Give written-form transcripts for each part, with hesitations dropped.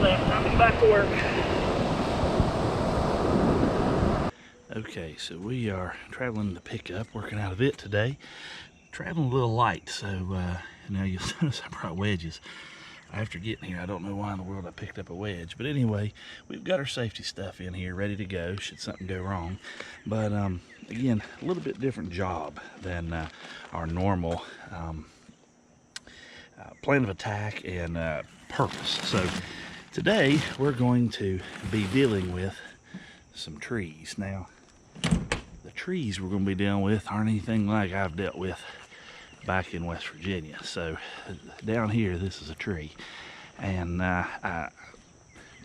left. I'm back to work. Okay, so we are traveling the pickup, working out of it today. Traveling a little light, so now you'll notice I brought wedges. After getting here, I don't know why in the world I picked up a wedge, but anyway, we've got our safety stuff in here ready to go should something go wrong. But again, a little bit different job than our normal plan of attack and purpose. So today we're going to be dealing with some trees. Now, the trees we're going to be dealing with aren't anything like I've dealt with back in West Virginia. So down here, this is a tree, and I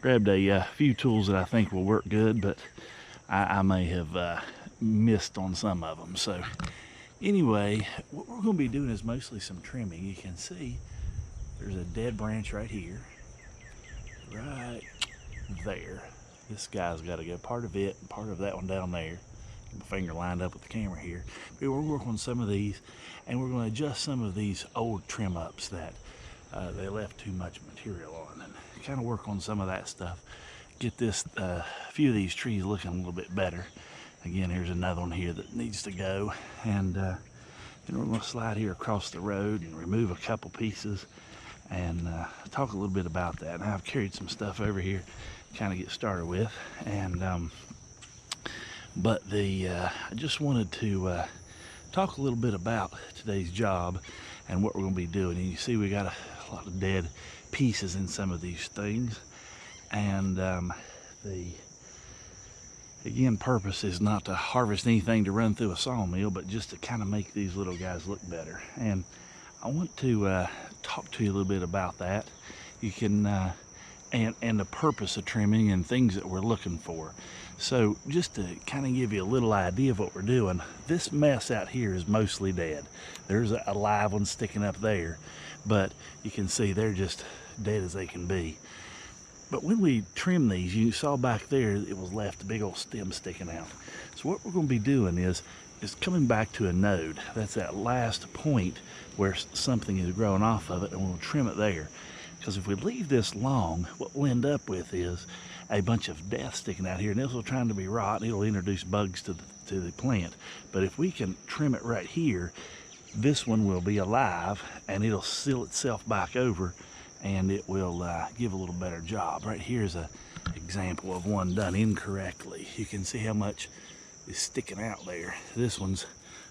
grabbed a few tools that I think will work good, but I may have missed on some of them. So anyway, what we're going to be doing is mostly some trimming. You can see there's a dead branch right here, right there. This guy's got to go, part of it and part of that one down there. My finger lined up with the camera here. But we're working on some of these, and we're going to adjust some of these old trim ups that they left too much material on, and kind of work on some of that stuff. Get this few of these trees looking a little bit better. Again, here's another one here that needs to go, and then we're going to slide here across the road and remove a couple pieces and talk a little bit about that. Now, I've carried some stuff over here, kind of get started with, and but I just wanted to talk a little bit about today's job and what we're going to be doing. And you see we got a lot of dead pieces in some of these things, and the purpose is not to harvest anything to run through a sawmill, but just to kind of make these little guys look better. And I want to talk to you a little bit about that. You can and the purpose of trimming and things that we're looking for. So just to kind of give you a little idea of what we're doing, this mess out here is mostly dead. There's a live one sticking up there, but you can see they're just dead as they can be. But when we trim these, you saw back there, it was left a big old stem sticking out. So what we're going to be doing is coming back to a node. That's that last point where something is growing off of it, and we'll trim it there. Because if we leave this long, what we'll end up with is a bunch of death sticking out here, and this will trying to be rot, and it'll introduce bugs to the plant. But if we can trim it right here, this one will be alive, and it'll seal itself back over, and it will give a little better job. Right here's an example of one done incorrectly. You can see how much is sticking out there. This one's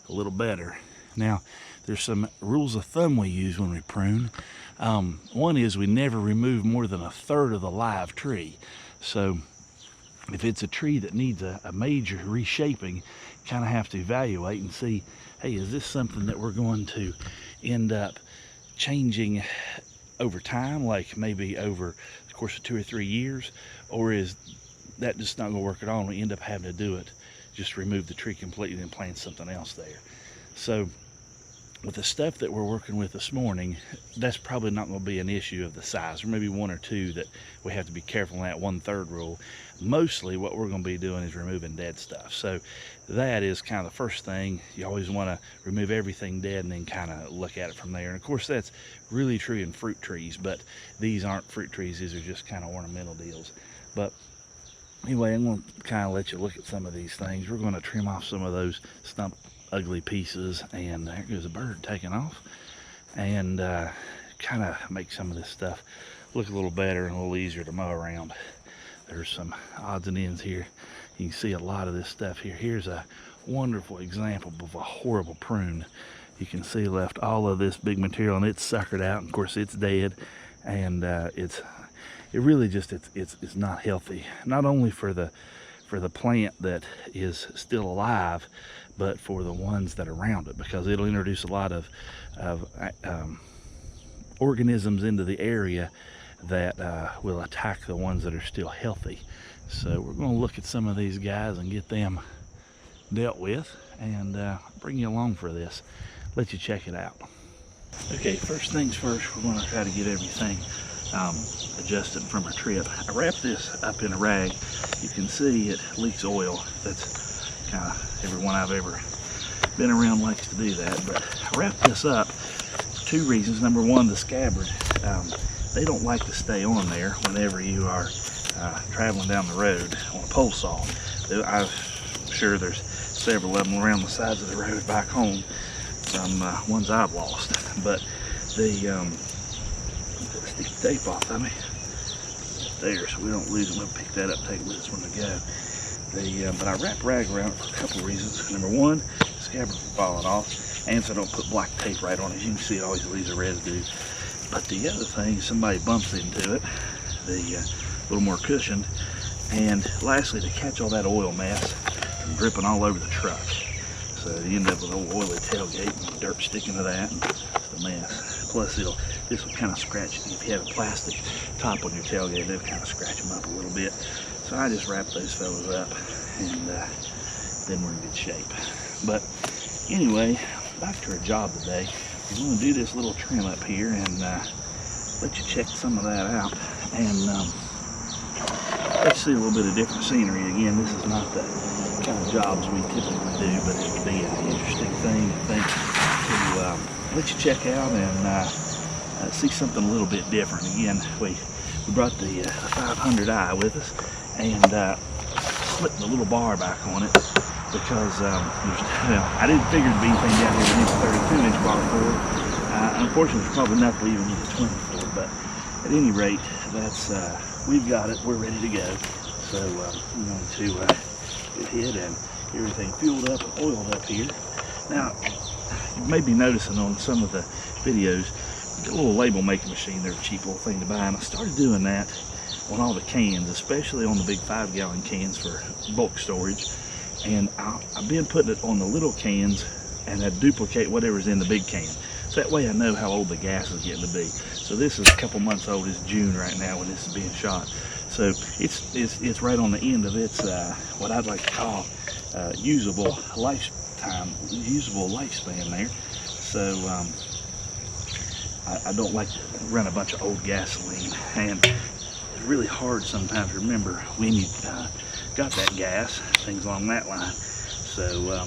a little better. Now, there's some rules of thumb we use when we prune. One is we never remove more than 1/3 of the live tree. So if it's a tree that needs a major reshaping, kind of have to evaluate and see, hey, is this something that we're going to end up changing over time, like maybe over the course of 2 or 3 years, or is that just not going to work at all and we end up having to do it, just remove the tree completely and plant something else there. So with the stuff that we're working with this morning, that's probably not going to be an issue of the size. There may be 1 or 2 that we have to be careful in that 1/3 rule. Mostly what we're going to be doing is removing dead stuff. So that is kind of the first thing. You always want to remove everything dead and then kind of look at it from there. And of course that's really true in fruit trees, but these aren't fruit trees. These are just kind of ornamental deals. But anyway, I'm going to kind of let you look at some of these things. We're going to trim off some of those stump ugly pieces, and there goes a bird taking off, and kind of make some of this stuff look a little better and a little easier to mow around. There's some odds and ends here. You can see a lot of this stuff here. Here's a wonderful example of a horrible prune. You can see left all of this big material, and it's suckered out, and of course it's dead, and it's not healthy, not only for the plant that is still alive, but for the ones that are around it, because it'll introduce a lot of organisms into the area that will attack the ones that are still healthy. So we're going to look at some of these guys and get them dealt with, and bring you along for this, let you check it out. Okay, first things first, we're going to try to get everything adjusted from our trip. I wrapped this up in a rag. You can see it leaks oil. That's kind of everyone I've ever been around likes to do that. But I wrapped this up for 2 reasons. Number one, the scabbard. they don't like to stay on there whenever you are traveling down the road on a pole saw. I'm sure there's several of them around the sides of the road back home from ones I've lost. But the stick the tape off of me there so we don't lose them. We'll pick that up, take this one to go. But I wrap rag around it for a couple of reasons. Number one, the scabbard from falling off, and so I don't put black tape right on it. As you can see, it always leaves a residue. But the other thing, somebody bumps into it, a little more cushioned. And lastly, to catch all that oil mess from dripping all over the truck. So you end up with an old oily tailgate and dirt sticking to that, and it's a mess. Plus, this will kind of scratch it. If you have a plastic top on your tailgate, it'll kind of scratch them up a little bit. So I just wrap those fellas up, and then we're in good shape. But anyway, back to our job today. We're going to do this little trim up here and let you check some of that out, and let's see a little bit of different scenery. Again, this is not the kind of jobs we typically do, but it would be an interesting thing, I think, to let you check out and see something a little bit different. Again, we brought the 500i with us, and slipped the little bar back on it because I didn't figure there'd be anything down here that needs a 32-inch bar for. Unfortunately, there's probably enough we even need a 24, but at any rate, that's we've got it. We're ready to go. So we're going to get hit and get everything fueled up and oiled up here. Now, you may be noticing on some of the videos, a little label making machine. They're a cheap little thing to buy, and I started doing that on all the cans, especially on the big 5-gallon cans for bulk storage. And I've been putting it on the little cans, and I duplicate whatever's in the big can. So that way I know how old the gas is getting to be. So this is a couple months old. It's June right now when this is being shot. So it's right on the end of its what I'd like to call usable lifespan there. So I don't like to run a bunch of old gasoline, and it's really hard sometimes to remember when you got that gas, things along that line. So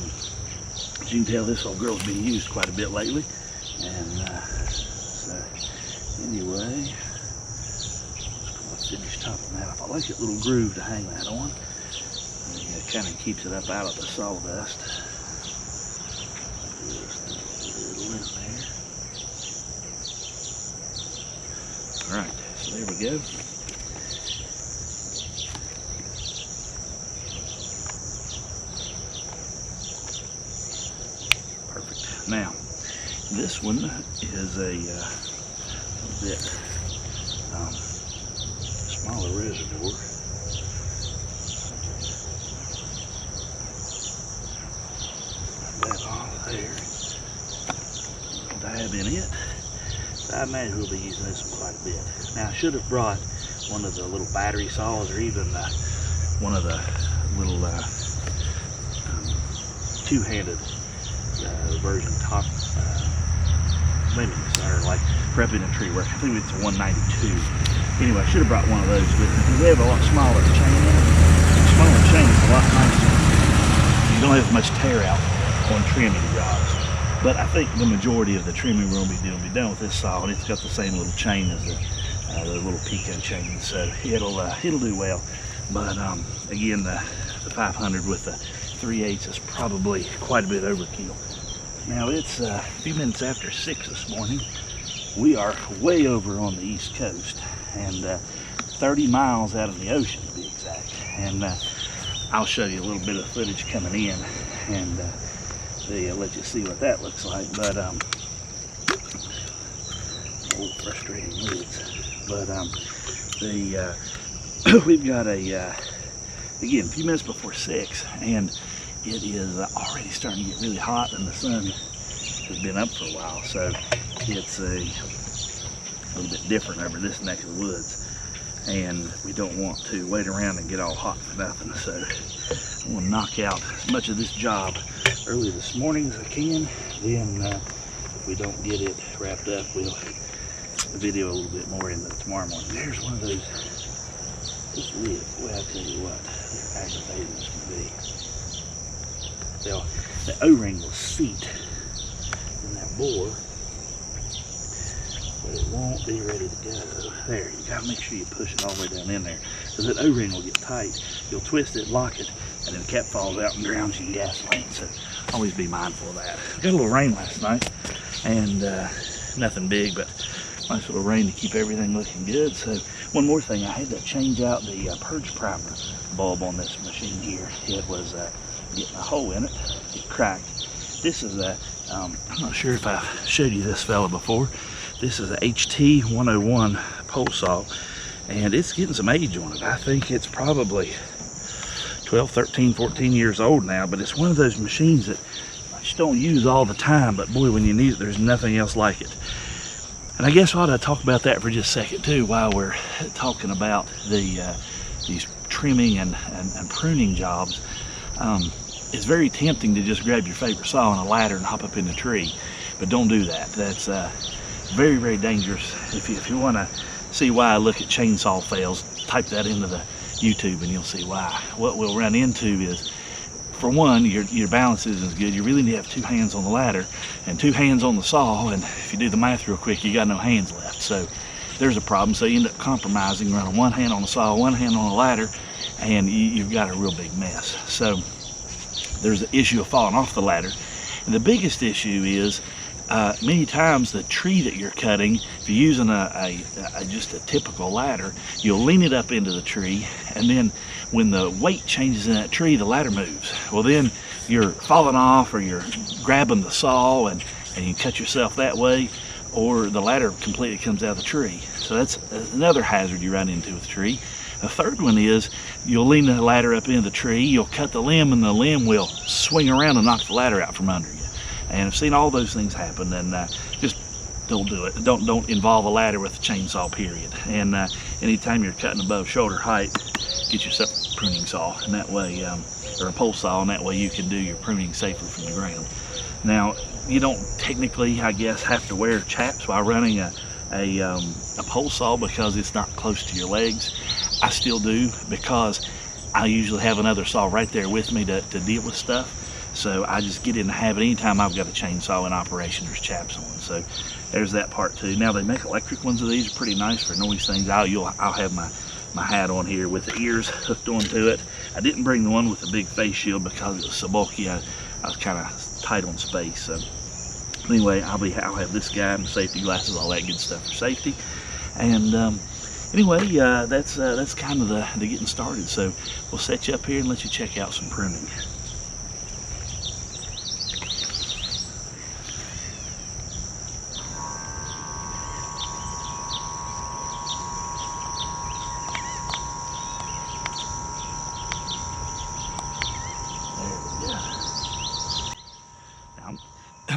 as you can tell, this old girl's been used quite a bit lately, and so anyway, just gonna finish topping that off. I like that little groove to hang that on. It kind of keeps it up out of the sawdust. All right, so there we go. Perfect. Now, this one is a bit smaller reservoir. That off there. Dab in it. I imagine we'll be using this one quite a bit. Now, I should have brought one of the little battery saws, or even one of the little two-handed version top limits, or like prepping and tree work. I think it's a 192. Anyway, I should have brought one of those with me. They have a lot smaller chain in it. The smaller chain is a lot nicer. You don't have as much tear out on trimming jobs. But I think the majority of the trimming we're going to be done with this saw, and it's got the same little chain as the little Pico chain, so it'll do well. But again, the 500 with the 3/8 is probably quite a bit overkill. Now it's a few minutes after 6 this morning. We are way over on the East Coast, and 30 miles out of the ocean to be exact. And I'll show you a little bit of footage coming in, and let you see what that looks like. But old frustrating lids. But we've got again, a few minutes before 6, and it is already starting to get really hot, and the sun has been up for a while, so it's a little bit different over this neck of the woods, and we don't want to wait around and get all hot for nothing. So I want to knock out as much of this job early this morning as I can. Then if we don't get it wrapped up, we'll video a little bit more in tomorrow morning. There's one of those. This lid, boy, I tell you what, they're aggravating as can be. The O-ring will seat in that bore, but it won't be ready to go. There, you gotta make sure you push it all the way down in there, because that O-ring will get tight. You'll twist it, lock it, and then the cap falls out and drowns you in gasoline. So always be mindful of that. We got a little rain last night, and nothing big, but nice little rain to keep everything looking good. So one more thing, I had to change out the purge primer bulb on this machine here. It was getting a hole in it. It cracked. This is a, I'm not sure if I've showed you this fella before. This is a HT101 pole saw, and it's getting some age on it. I think it's probably 12, 13, 14 years old now, but it's one of those machines that I just don't use all the time, but boy, when you need it, there's nothing else like it. And I guess I ought to talk about that for just a second too, while we're talking about the these trimming and pruning jobs. It's very tempting to just grab your favorite saw and a ladder and hop up in the tree, but don't do that. That's very, very dangerous. If you want to see why I look at chainsaw fails, type that into the YouTube and you'll see why. What we'll run into is, for one, your balance isn't as good. You really need to have two hands on the ladder and two hands on the saw, and if you do the math real quick, you got no hands left. So there's a problem. So you end up compromising, running one hand on the saw, one hand on the ladder, and you've got a real big mess. So there's the issue of falling off the ladder. And the biggest issue is many times the tree that you're cutting, if you're using just a typical ladder, you'll lean it up into the tree, and then when the weight changes in that tree, the ladder moves. Well, then you're falling off, or you're grabbing the saw and you cut yourself that way, or the ladder completely comes out of the tree. So that's another hazard you run into with the tree. The third one is you'll lean the ladder up into the tree, you'll cut the limb, and the limb will swing around and knock the ladder out from under you. And I've seen all those things happen, and just don't do it. Don't involve a ladder with a chainsaw, period. And anytime you're cutting above shoulder height, get yourself a pruning saw, and that way, or a pole saw, and that way you can do your pruning safely from the ground. Now, you don't technically, I guess, have to wear chaps while running a pole saw because it's not close to your legs. I still do, because I usually have another saw right there with me to deal with stuff. So I just get in the habit, anytime I've got a chainsaw in operation, there's chaps on. So there's that part too. Now they make electric ones of these, are pretty nice for noise things. I'll have my hat on here with the ears hooked onto it. I didn't bring the one with the big face shield because it was so bulky. I was kind of tight on space. So anyway, I'll have this guy and the safety glasses, all that good stuff for safety. And anyway, that's kind of the getting started. So we'll set you up here and let you check out some pruning.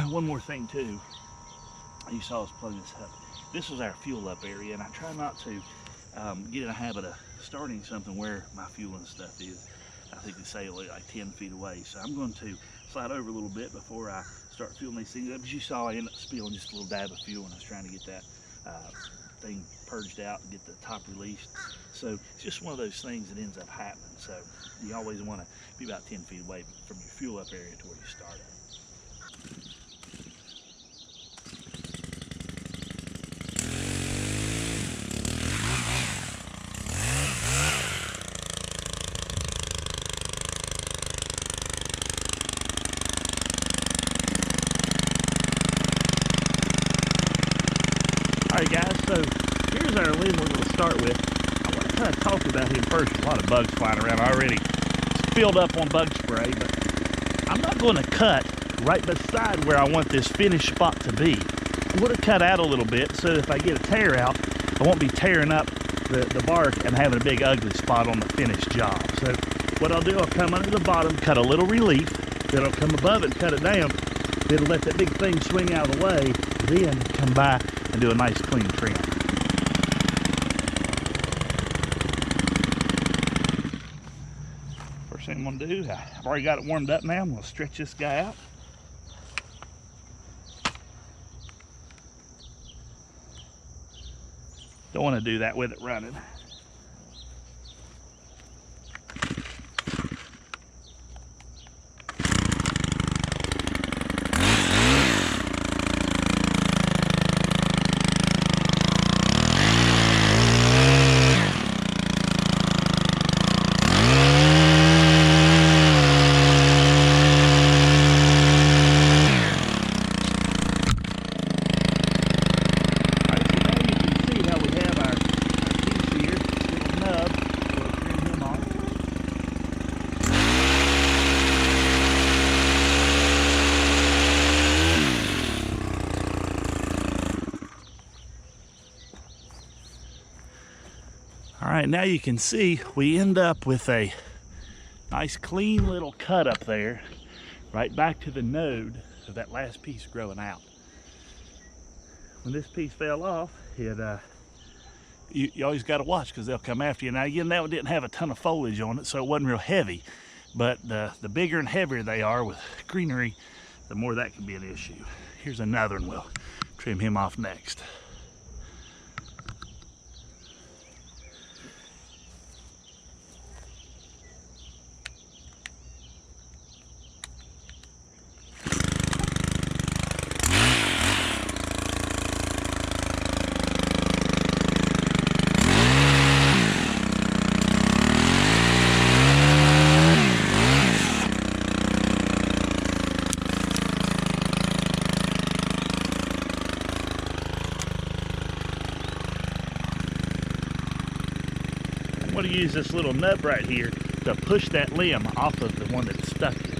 One more thing too, you saw us plug this up. This was our fuel up area, and I try not to get in a habit of starting something where my fuel and stuff is. I think they say like 10 feet away. So I'm going to slide over a little bit before I start fueling these things up. As you saw, I ended up spilling just a little dab of fuel when I was trying to get that thing purged out and get the top released. So it's just one of those things that ends up happening. So you always want to be about 10 feet away from your fuel up area to where you start at. Alright guys, so here's our limb we're going to start with. I want to kind of talk about him first. There's a lot of bugs flying around already. It's filled up on bug spray, but I'm not going to cut right beside where I want this finished spot to be. I'm going to cut out a little bit so that if I get a tear out, I won't be tearing up the bark and having a big ugly spot on the finished job. So what I'll do, I'll come under the bottom, cut a little relief, then I'll come above it and cut it down. It'll let that big thing swing out of the way, then come by and do a nice clean trim. First thing I'm going to do, I've already got it warmed up now. I'm going to stretch this guy out. Don't want to do that with it running. All right, now you can see we end up with a nice clean little cut up there, right back to the node of that last piece growing out. When this piece fell off, you always got to watch because they'll come after you. Now again, that one didn't have a ton of foliage on it, so it wasn't real heavy, but the bigger and heavier they are with greenery, the more that can be an issue. Here's another one. We'll trim him off next. I'm going to use this little nut right here to push that limb off of the one that's stuck in.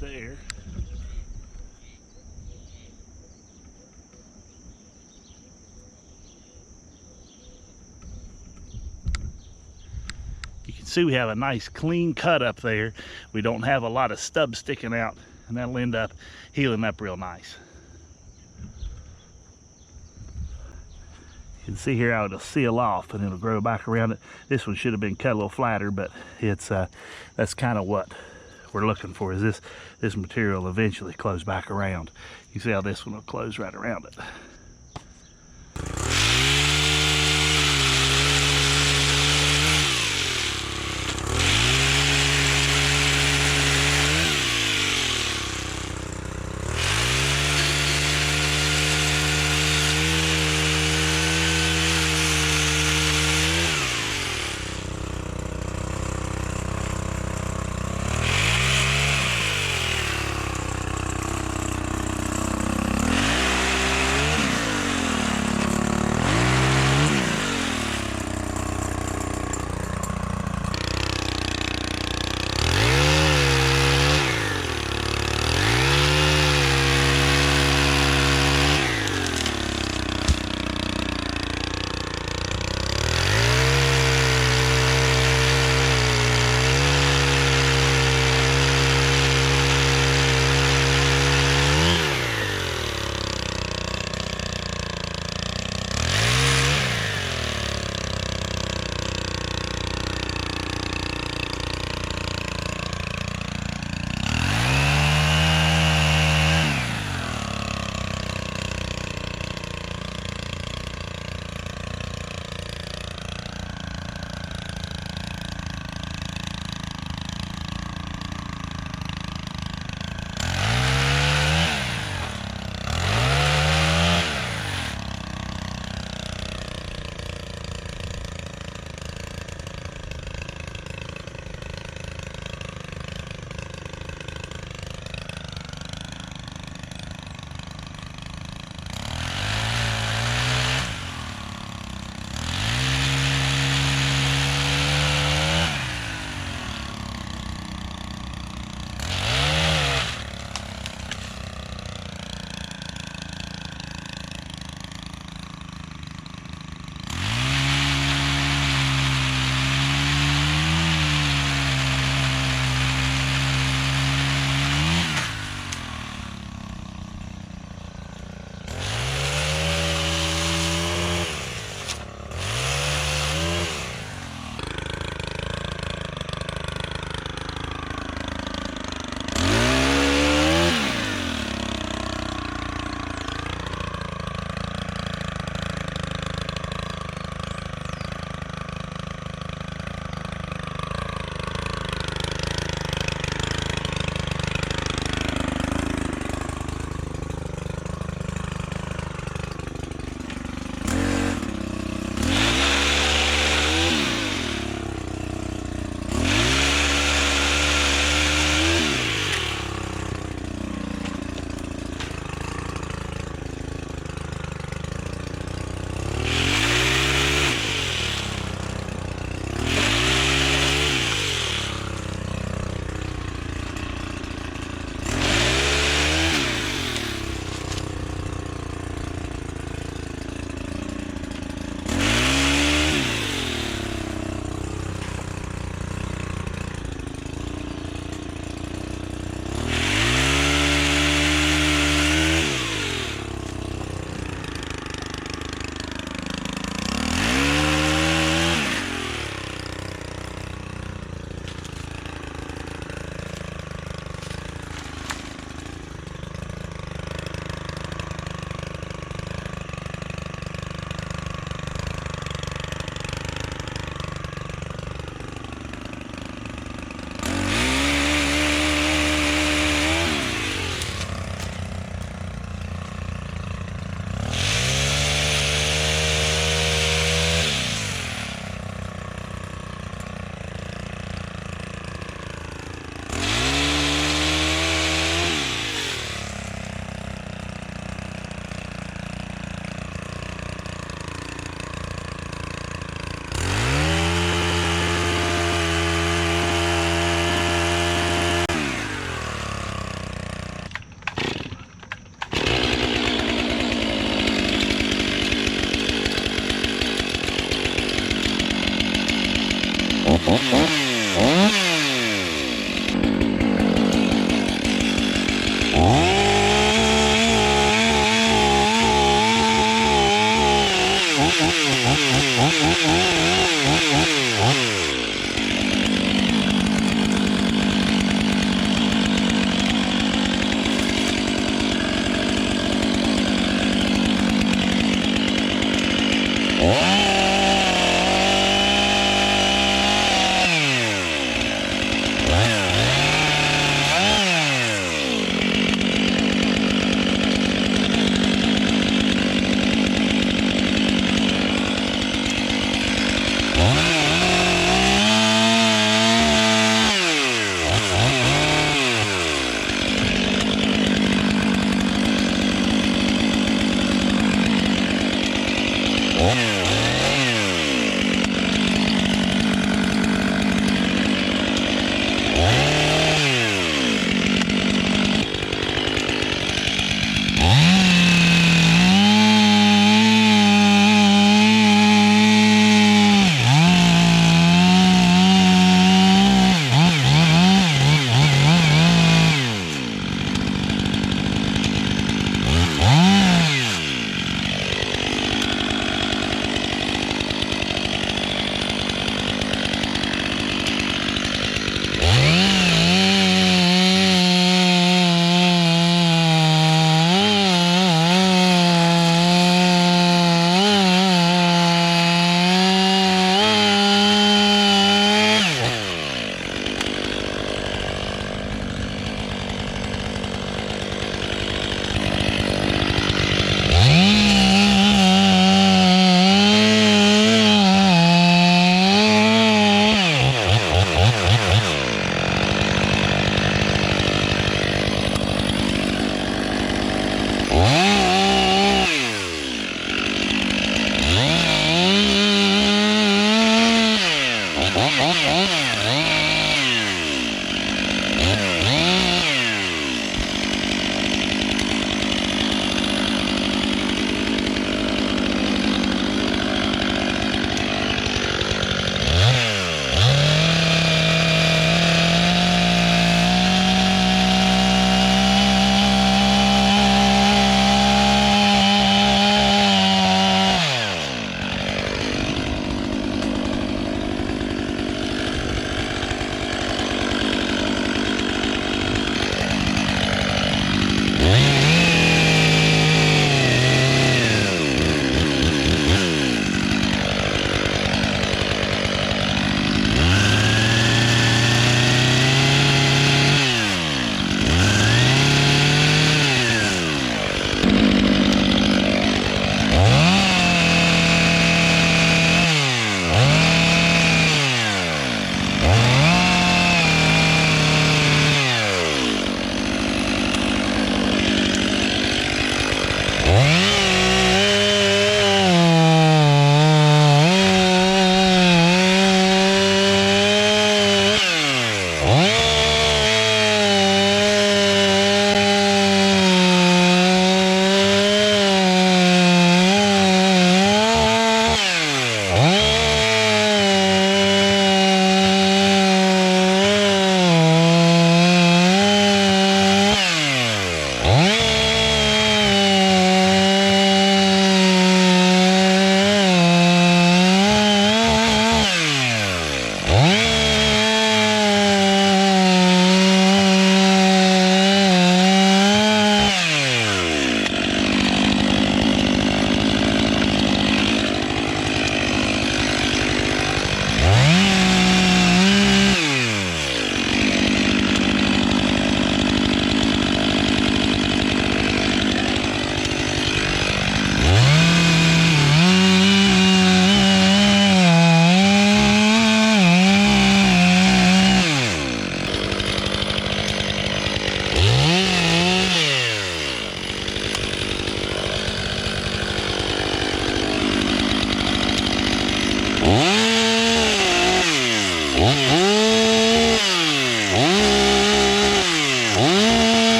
There. You can see we have a nice clean cut up there. We don't have a lot of stubs sticking out, and that'll end up healing up real nice. You can see here how it'll seal off and it'll grow back around it. This one should have been cut a little flatter, but it's that's kind of what we're looking for, is this material eventually close back around. You see how this one will close right around it.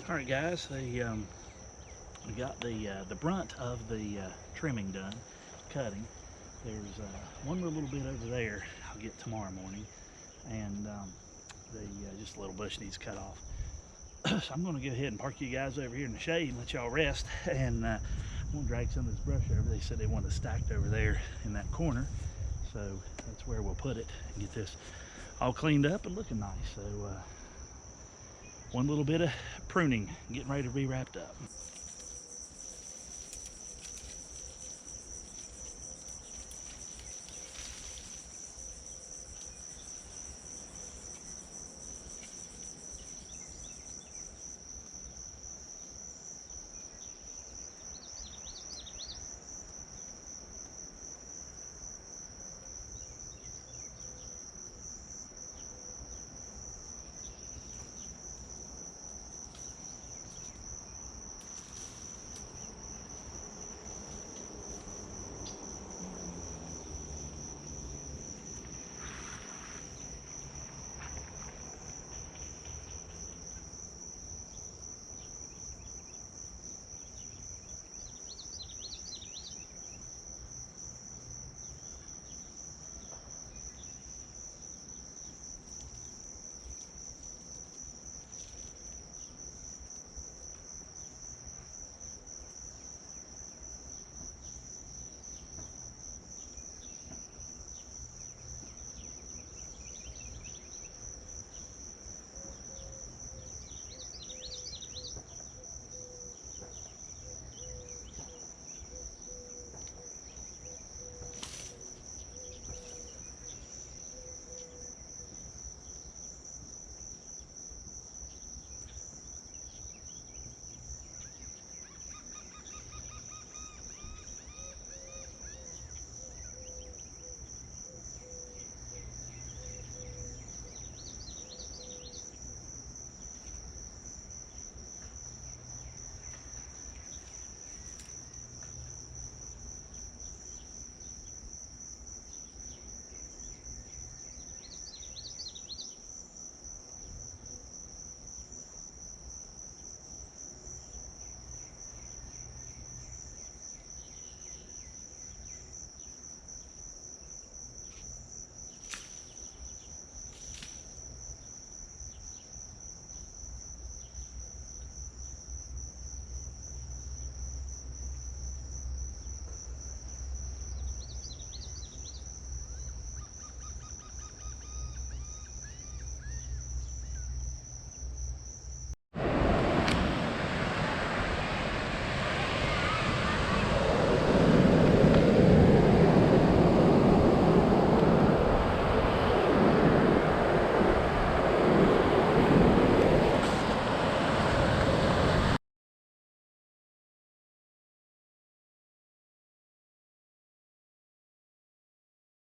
Alright guys, we got the brunt of the trimming done, cutting. There's one little bit over there I'll get tomorrow morning, and just a little bush needs cut off. So I'm going to go ahead and park you guys over here in the shade and let y'all rest, and I'm going to drag some of this brush over. They said they want it stacked over there in that corner, so that's where we'll put it and get this all cleaned up and looking nice. So one little bit of pruning, getting ready to be wrapped up.